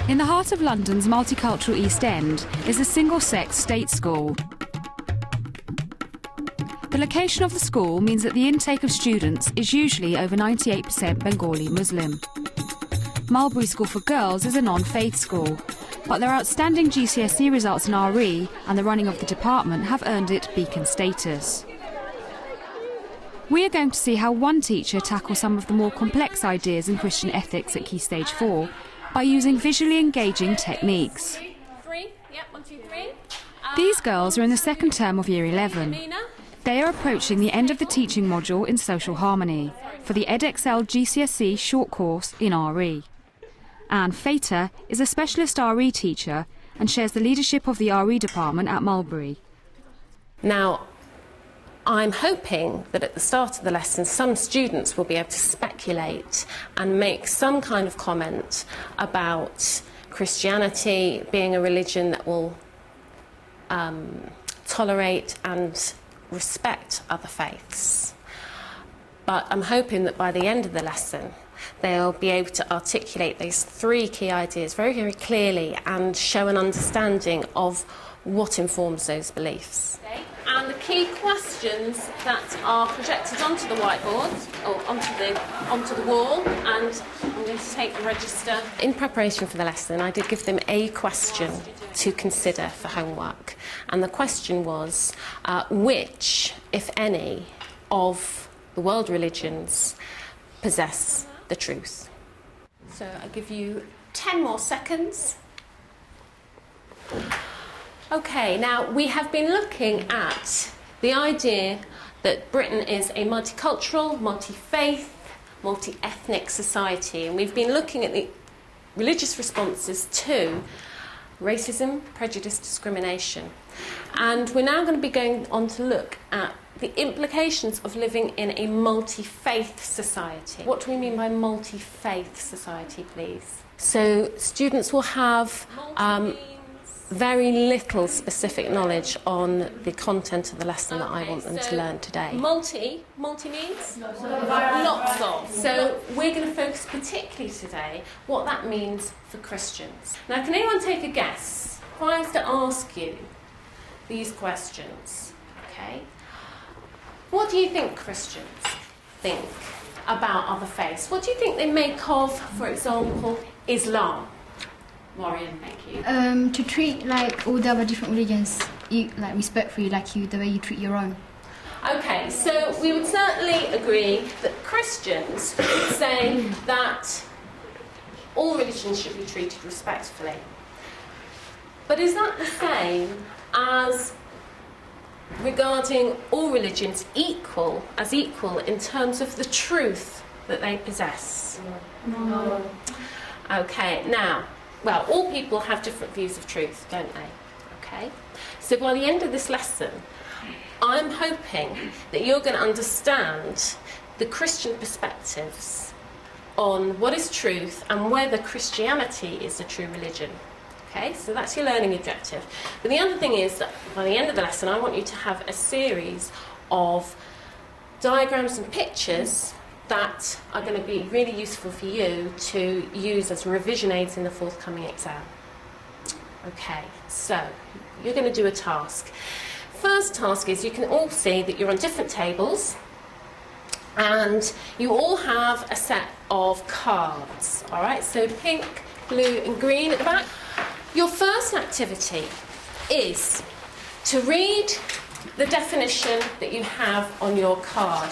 In the heart of London's multicultural East End is a single-sex state school. The location of the school means that the intake of students is usually over 98% Bengali Muslim. Mulberry School for Girls is a non-faith school, but their outstanding GCSE results in RE and the running of the department have earned it beacon status. We are going to see how one teacher tackles some of the more complex ideas in Christian ethics at Key Stage 4 by using visually engaging techniques. These girls are in the second term of Year 11. They are approaching the end of the teaching module in Social Harmony for the EdXL GCSE short course in RE. Anne Fater is a specialist RE teacher and shares the leadership of the RE department at Mulberry. Now, I'm hoping that at the start of the lesson some students will be able to speculate and make some kind of comment about Christianity being a religion that will tolerate and respect other faiths. But I'm hoping that by the end of the lesson they'll be able to articulate these three key ideas very, very clearly and show an understanding of what informs those beliefs. And the key questions that are projected onto the whiteboard or onto the wall, and I'm going to take the register. In preparation for the lesson, I did give them a question to consider for homework, and the question was which, if any, of the world religions possess the truth. So I'll give you 10 more seconds. Okay, now we have been looking at the idea that Britain is a multicultural, multi-faith, multi-ethnic society, and we've been looking at the religious responses to racism, prejudice, discrimination. And we're now going to be going on to look at the implications of living in a multi-faith society. What do we mean by multi-faith society, please? So students will have very little specific knowledge on the content of the lesson that I want them to learn today. Multi means? Lots of. So we're going to focus particularly today what that means for Christians. Now, can anyone take a guess? If I was to ask you these questions, okay? What do you think Christians think about other faiths? What do you think they make of, for example, Islam? Maureen, thank you. To treat like all the other different religions like respectfully, like you, the way you treat your own. Okay, so we would certainly agree that Christians would say that all religions should be treated respectfully. But is that the same as regarding all religions equal in terms of the truth that they possess? No. Okay, now, well, all people have different views of truth, don't they? Okay? So by the end of this lesson, I'm hoping that you're going to understand the Christian perspectives on what is truth and whether Christianity is a true religion. Okay, so that's your learning objective. But the other thing is that by the end of the lesson, I want you to have a series of diagrams and pictures that are going to be really useful for you to use as revision aids in the forthcoming exam. Okay, so you're going to do a task. First task is you can all see that you're on different tables and you all have a set of cards. All right, so pink, blue and green at the back. Your first activity is to read the definition that you have on your card.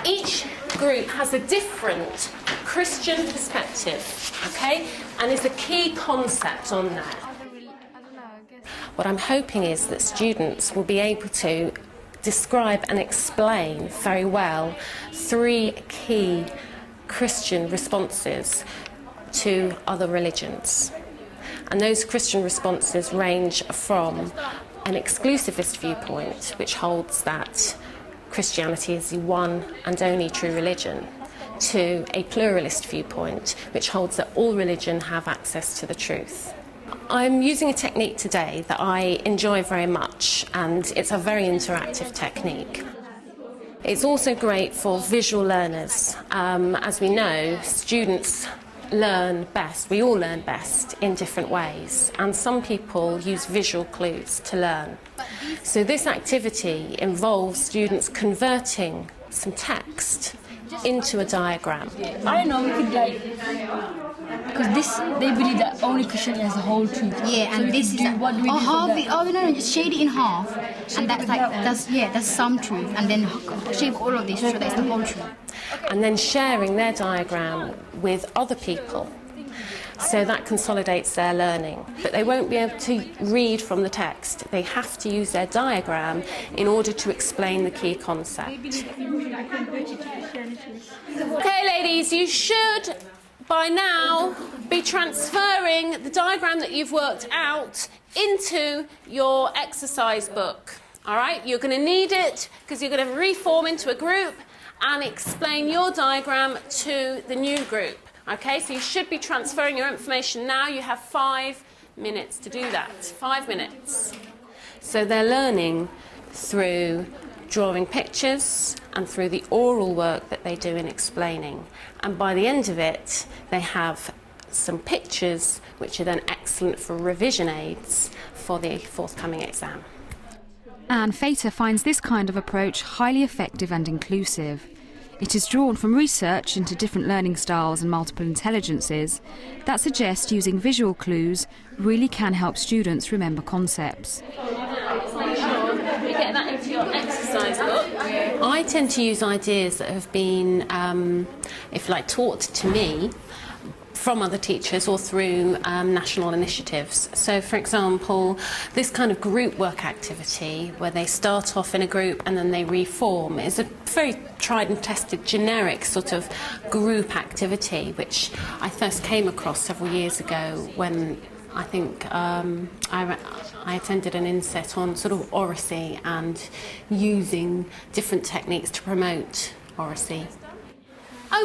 Each group has a different Christian perspective, okay, and is a key concept on that. What I'm hoping is that students will be able to describe and explain very well three key Christian responses to other religions. And those Christian responses range from an exclusivist viewpoint, which holds that Christianity is the one and only true religion, to a pluralist viewpoint, which holds that all religion have access to the truth. I'm using a technique today that I enjoy very much, and it's a very interactive technique. It's also great for visual learners. As we know, students learn best. We all learn best in different ways, and some people use visual clues to learn. So this activity involves students converting some text into a diagram. I don't know, we could like, because this, they believe that only Christianity has the whole truth. Yeah, so and this is what do we do half from it. Oh no, just shade it in half, and that's like that's some truth, and then shape all of this so that's the whole truth. And then sharing their diagram with other people. So that consolidates their learning. But they won't be able to read from the text. They have to use their diagram in order to explain the key concept. Okay, ladies, you should by now be transferring the diagram that you've worked out into your exercise book. All right, you're going to need it because you're going to reform into a group and explain your diagram to the new group. Okay, so you should be transferring your information now. You have 5 minutes to do that. 5 minutes. So they're learning through drawing pictures and through the oral work that they do in explaining. And by the end of it, they have some pictures which are then excellent for revision aids for the forthcoming exam. Anne Fater finds this kind of approach highly effective and inclusive. It is drawn from research into different learning styles and multiple intelligences that suggest using visual clues really can help students remember concepts. Make sure you get that into your exercise book. I tend to use ideas that have been, if you like, taught to me from other teachers or through national initiatives. So, for example, this kind of group work activity where they start off in a group and then they reform is a very tried and tested generic sort of group activity which I first came across several years ago when I think I attended an inset on sort of oracy and using different techniques to promote oracy.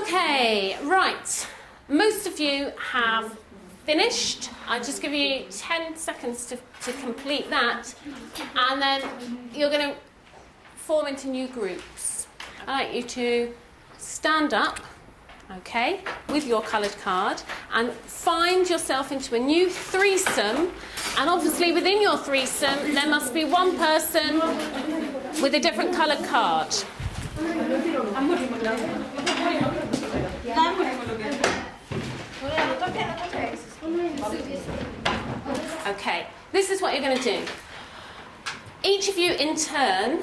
Okay, right. Most of you have finished. I'll just give you 10 seconds to complete that, and then you're going to form into new groups. I'd like you to stand up, okay, with your coloured card and find yourself into a new threesome, and obviously within your threesome there must be one person with a different coloured card. Okay, this is what you're going to do. Each of you in turn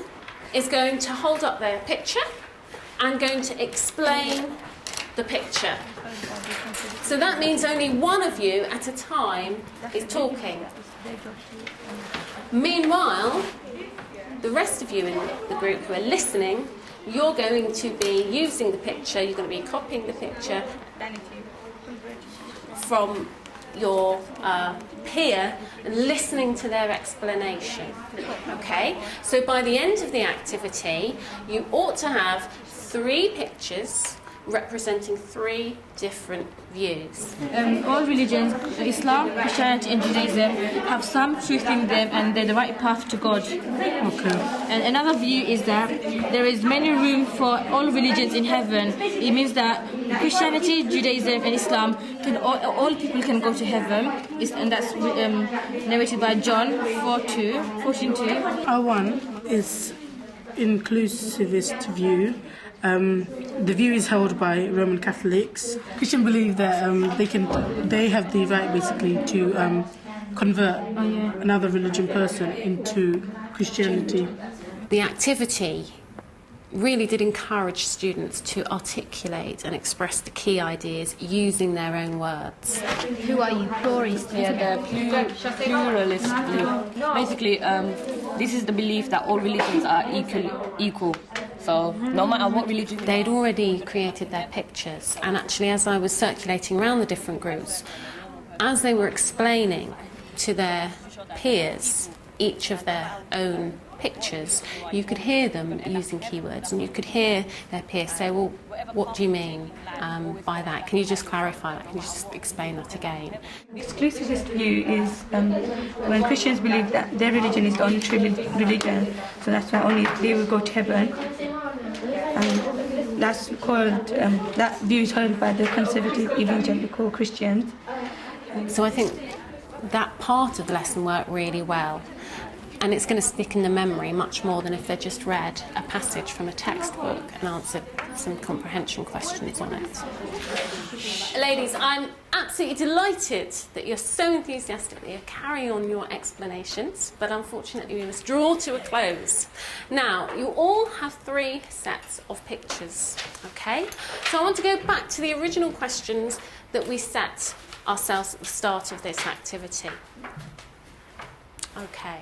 is going to hold up their picture and going to explain the picture. So that means only one of you at a time is talking. Meanwhile, the rest of you in the group who are listening, you're going to be using the picture, you're going to be copying the picture from your peer and listening to their explanation. Okay, so by the end of the activity you ought to have 3 pictures representing 3 different views. All religions, Islam, Christianity and Judaism, have some truth in them and they're the right path to God. Okay. And another view is that there is many room for all religions in heaven. It means that Christianity, Judaism and Islam, all people can go to heaven. And that's narrated by John 14:2. Our one is inclusivist view. The view is held by Roman Catholics. Christians believe that they have the right basically to convert another religion person into Christianity. The activity really did encourage students to articulate and express the key ideas using their own words. Who are you? Pluralist? Yeah, the pluralist view. Basically, this is the belief that all religions are equal. So no matter what religion... They'd already created their pictures, and actually as I was circulating around the different groups, as they were explaining to their peers each of their own pictures, you could hear them using keywords, and you could hear their peers say, well, what do you mean by that? Can you just clarify that? Can you just explain that again? Exclusivist view is when Christians believe that their religion is the only true religion, so that's why only they will go to heaven. And that view is held by the conservative evangelical Christians. So I think that part of the lesson worked really well. And it's going to stick in the memory much more than if they just read a passage from a textbook and answered some comprehension questions on it. Ladies, I'm absolutely delighted that you're so enthusiastically carrying on your explanations, but unfortunately we must draw to a close. Now, you all have 3 sets of pictures, okay? So I want to go back to the original questions that we set ourselves at the start of this activity. Okay.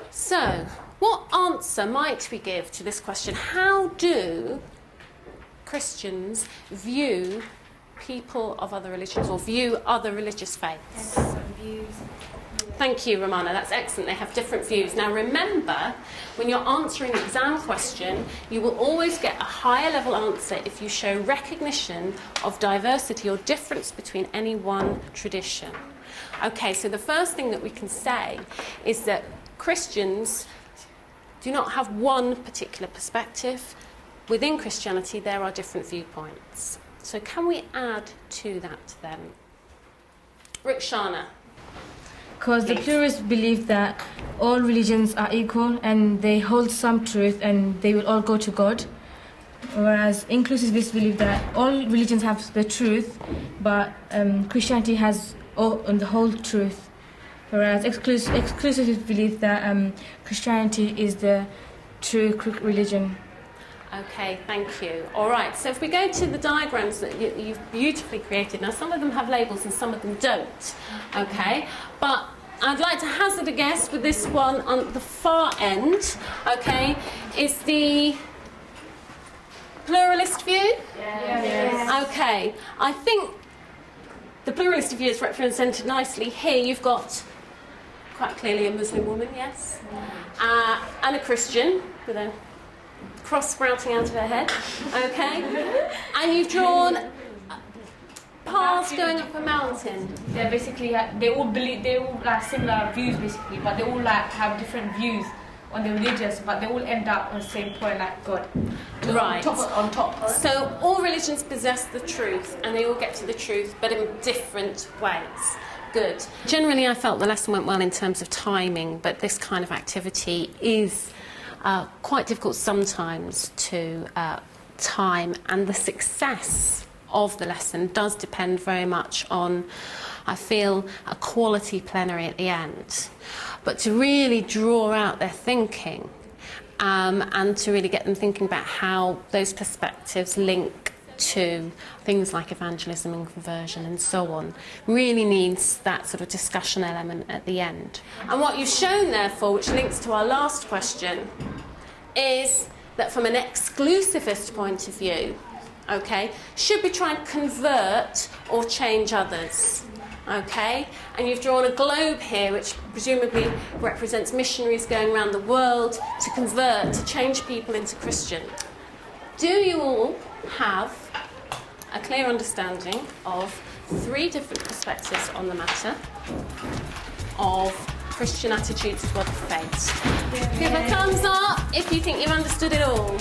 So, what answer might we give to this question? How do Christians view people of other religions or view other religious faiths? Thank you, Romana. That's excellent. They have different views. Now, remember, when you're answering an exam question, you will always get a higher level answer if you show recognition of diversity or difference between any one tradition. Okay, so the first thing that we can say is that Christians do not have one particular perspective. Within Christianity, there are different viewpoints. So can we add to that then? Rukshana. Because the pluralists believe that all religions are equal and they hold some truth and they will all go to God. Whereas inclusivists believe that all religions have the truth, but Christianity has the whole truth. Whereas exclusivists believe that Christianity is the true religion. Okay, thank you. All right, so if we go to the diagrams that you've beautifully created, now some of them have labels and some of them don't, okay? But I'd like to hazard a guess with this one on the far end, okay, is the pluralist view? Yes. Okay, I think the pluralist view is represented nicely here. You've got quite clearly a Muslim woman, yes, and a Christian with a cross sprouting out of her head, okay, and you've drawn paths going up a mountain. They're basically they all like similar views basically, but they all like have different views on the religions, but they all end up on the same point, like God. Right. On top. So all religions possess the truth, and they all get to the truth, but in different ways. Good. Generally, I felt the lesson went well in terms of timing, but this kind of activity is quite difficult sometimes to time, and the success of the lesson does depend very much on, I feel, a quality plenary at the end. But to really draw out their thinking and to really get them thinking about how those perspectives link to things like evangelism and conversion and so on, really needs that sort of discussion element at the end. And what you've shown, therefore, which links to our last question, is that from an exclusivist point of view, okay, should we try and convert or change others? Okay, and you've drawn a globe here which presumably represents missionaries going around the world to convert, to change people into Christian. Do you all have a clear understanding of 3 different perspectives on the matter of Christian attitudes toward the faith? Give a thumbs up if you think you've understood it all.